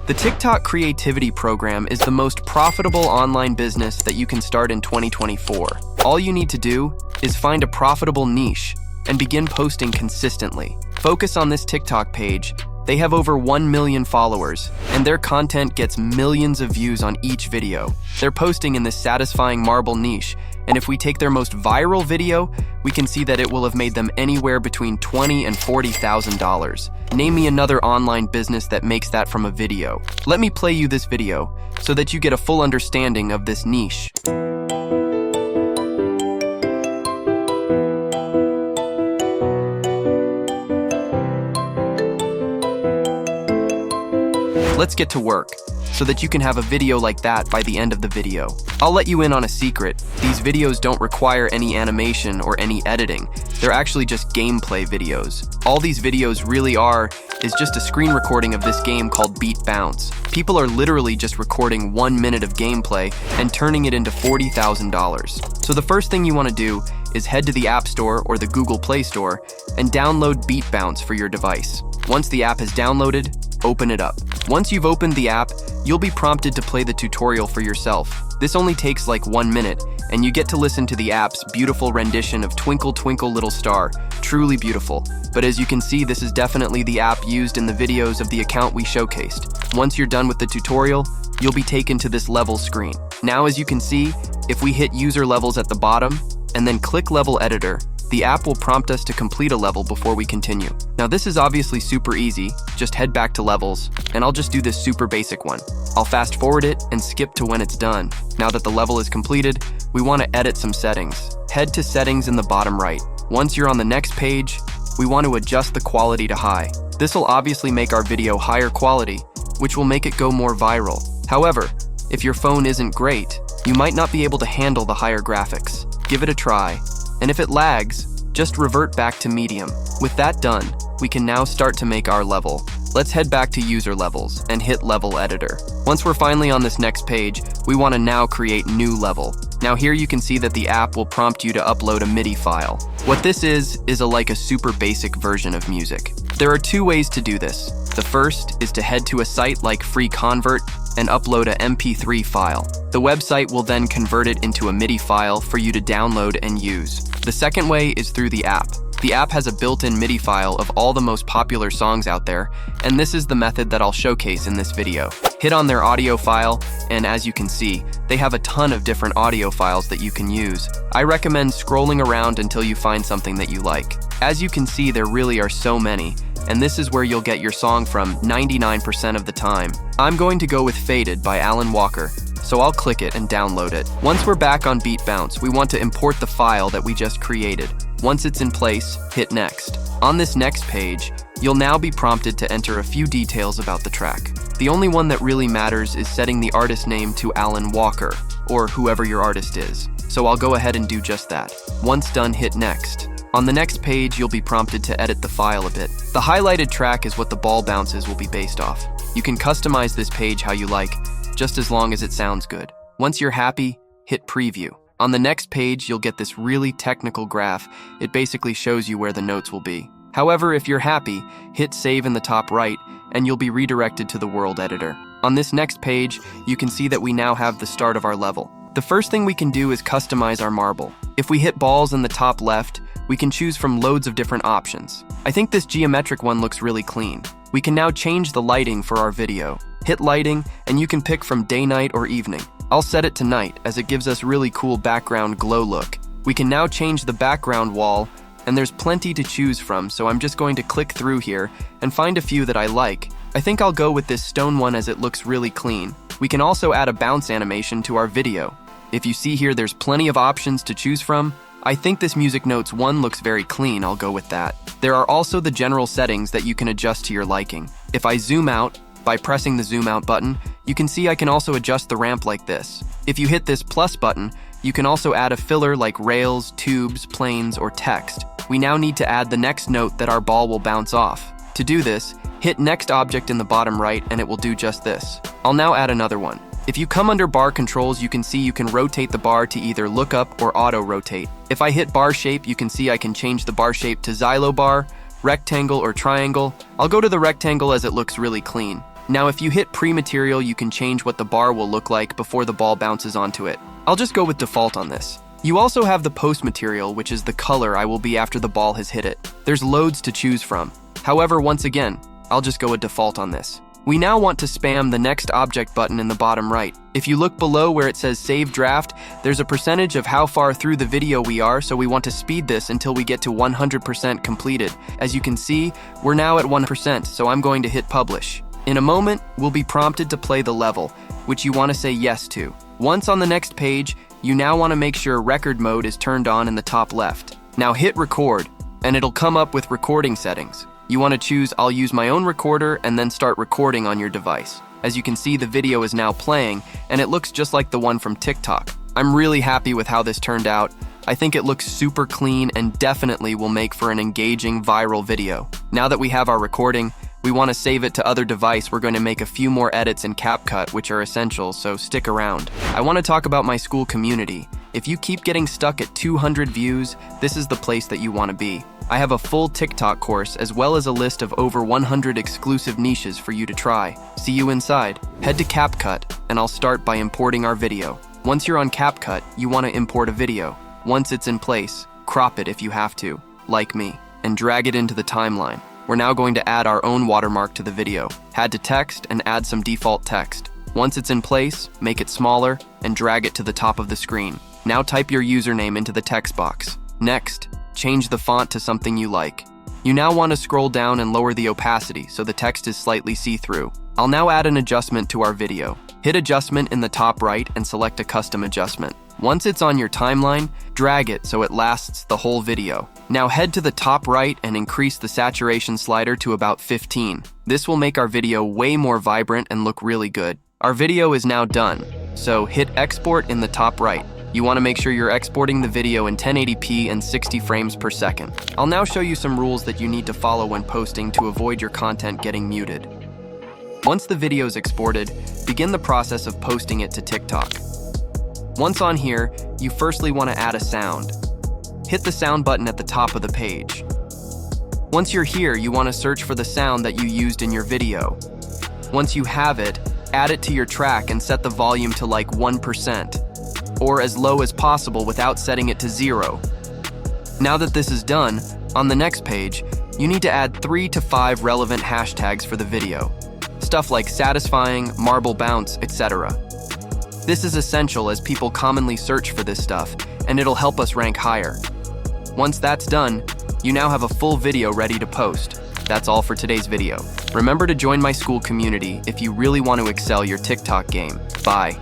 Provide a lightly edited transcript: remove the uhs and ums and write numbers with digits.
The TikTok Creativity Program is the most profitable online business that you can start in 2024. All you need to do is find a profitable niche and begin posting consistently. Focus on this TikTok page. They have over 1 million followers, and their content gets millions of views on each video. They're posting in this satisfying marble niche, and if we take their most viral video, we can see that it will have made them anywhere between $20,000 and $40,000. Name me another online business that makes that from a video. Let me play you this video so that you get a full understanding of this niche. Let's get to work so that you can have a video like that by the end of the video. I'll let you in on a secret. These videos don't require any animation or any editing. They're actually just gameplay videos. All these videos really is just a screen recording of this game called Beat Bounce. People are literally just recording 1 minute of gameplay and turning it into $40,000. So the first thing you want to do is head to the App Store or the Google Play Store and download Beat Bounce for your device. Once the app is downloaded, open it up. Once you've opened the app, you'll be prompted to play the tutorial for yourself. This only takes like 1 minute, and you get to listen to the app's beautiful rendition of Twinkle Twinkle Little Star. Truly beautiful. But as you can see, this is definitely the app used in the videos of the account we showcased. Once you're done with the tutorial, you'll be taken to this level screen. Now, as you can see, if we hit user levels at the bottom and then click level editor, the app will prompt us to complete a level before we continue. Now this is obviously super easy, just head back to levels, and I'll just do this super basic one. I'll fast forward it and skip to when it's done. Now that the level is completed, we want to edit some settings. Head to settings in the bottom right. Once you're on the next page, we want to adjust the quality to high. This will obviously make our video higher quality, which will make it go more viral. However, if your phone isn't great, you might not be able to handle the higher graphics. Give it a try. And if it lags, just revert back to medium. With that done, we can now start to make our level. Let's head back to user levels and hit level editor. Once we're finally on this next page, we want to now create new level. Now here you can see that the app will prompt you to upload a Midi file. What this is like a super basic version of music. There are 2 ways to do this. The first is to head to a site like Free Convert and upload a MP3 file. The website will then convert it into a Midi file for you to download and use. The second way is through the app. The app has a built-in Midi file of all the most popular songs out there, and this is the method that I'll showcase in this video. Hit on their audio file, and as you can see, they have a ton of different audio files that you can use. I recommend scrolling around until you find something that you like. As you can see, there really are so many, and this is where you'll get your song from 99% of the time. I'm going to go with Faded by Alan Walker, so I'll click it and download it. Once we're back on Beat Bounce, we want to import the file that we just created. Once it's in place, hit Next. On this next page, you'll now be prompted to enter a few details about the track. The only one that really matters is setting the artist name to Alan Walker, or whoever your artist is. So I'll go ahead and do just that. Once done, hit Next. On the next page, you'll be prompted to edit the file a bit. The highlighted track is what the ball bounces will be based off. You can customize this page how you like, just as long as it sounds good. Once you're happy, hit Preview. On the next page, you'll get this really technical graph. It basically shows you where the notes will be. However, if you're happy, hit Save in the top right, and you'll be redirected to the world editor. On this next page, you can see that we now have the start of our level. The first thing we can do is customize our marble. If we hit balls in the top left, we can choose from loads of different options. I think this geometric one looks really clean. We can now change the lighting for our video. Hit lighting, and you can pick from day, night, or evening. I'll set it to night, as it gives us really cool background glow look. We can now change the background wall, and there's plenty to choose from, so I'm just going to click through here and find a few that I like. I think I'll go with this stone one as it looks really clean. We can also add a bounce animation to our video. If you see here, there's plenty of options to choose from. I think this Music Notes one looks very clean, I'll go with that. There are also the general settings that you can adjust to your liking. If I zoom out, by pressing the zoom out button, you can see I can also adjust the ramp like this. If you hit this plus button, you can also add a filler like rails, tubes, planes, or text. We now need to add the next note that our ball will bounce off. To do this, hit Next Object in the bottom right and it will do just this. I'll now add another one. If you come under bar controls, you can see you can rotate the bar to either look up or auto rotate. If I hit bar shape, you can see I can change the bar shape to xylo bar, rectangle, or triangle. I'll go to the rectangle as it looks really clean. Now if you hit pre-material, you can change what the bar will look like before the ball bounces onto it. I'll just go with default on this. You also have the post material, which is the color I will be after the ball has hit it. There's loads to choose from. However, once again, I'll just go with default on this. We now want to spam the next object button in the bottom right. If you look below where it says save draft, there's a percentage of how far through the video we are, so we want to speed this until we get to 100% completed. As you can see, we're now at 1%, so I'm going to hit publish. In a moment, we'll be prompted to play the level, which you want to say yes to. Once on the next page, you now want to make sure record mode is turned on in the top left. Now hit record, and it'll come up with recording settings. You want to choose I'll use my own recorder and then start recording on your device. As you can see, the video is now playing, and it looks just like the one from TikTok. I'm really happy with how this turned out. I think it looks super clean and definitely will make for an engaging viral video. Now that we have our recording, we want to save it to other device. We're going to make a few more edits in CapCut, which are essential, so stick around. I want to talk about my school community. If you keep getting stuck at 200 views, this is the place that you want to be. I have a full TikTok course as well as a list of over 100 exclusive niches for you to try. See you inside. Head to CapCut, and I'll start by importing our video. Once you're on CapCut, you want to import a video. Once it's in place, crop it if you have to, like me, and drag it into the timeline. We're now going to add our own watermark to the video. Add to text and add some default text. Once it's in place, make it smaller and drag it to the top of the screen. Now type your username into the text box. Next, change the font to something you like. You now want to scroll down and lower the opacity so the text is slightly see-through. I'll now add an adjustment to our video. Hit adjustment in the top right and select a custom adjustment. Once it's on your timeline, drag it so it lasts the whole video. Now head to the top right and increase the saturation slider to about 15. This will make our video way more vibrant and look really good. Our video is now done, so hit export in the top right. You want to make sure you're exporting the video in 1080p and 60 frames per second. I'll now show you some rules that you need to follow when posting to avoid your content getting muted. Once the video is exported, begin the process of posting it to TikTok. Once on here, you firstly want to add a sound. Hit the sound button at the top of the page. Once you're here, you want to search for the sound that you used in your video. Once you have it, add it to your track and set the volume to like 1%. Or as low as possible without setting it to 0. Now that this is done, on the next page, you need to add 3 to 5 relevant hashtags for the video. Stuff like satisfying, marble bounce, etc. This is essential as people commonly search for this stuff, and it'll help us rank higher. Once that's done, you now have a full video ready to post. That's all for today's video. Remember to join my school community if you really want to excel your TikTok game. Bye.